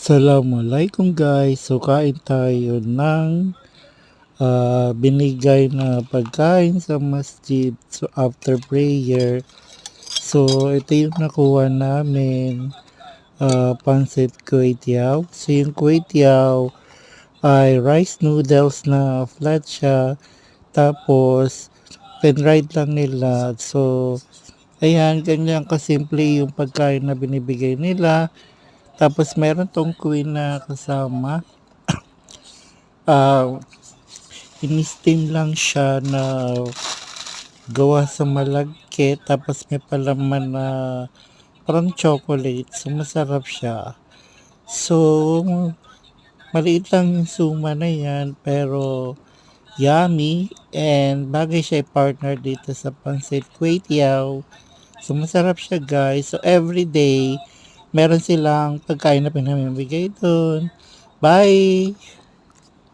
Assalamualaikum guys. So kain tayo ng binigay na pagkain sa masjid so after prayer. So ito yung nakuha namin, pancit kueytiao. So yung kueytiao ay rice noodles na flat siya. Tapos pinride lang nila. So ayan, ganyan kasimple yung pagkain na binibigay nila. Tapos meron tong queen na kasama. Ah, In-steam lang siya na gawa sa malagkit. Tapos may palaman na parang chocolate. So masarap siya. So maliit lang yung suma na yan. Pero yummy. And bagay siya i-partner dito sa pancit kueytiao. So masarap siya guys. So everyday meron silang pagkain na pinamimigay doon. Bye!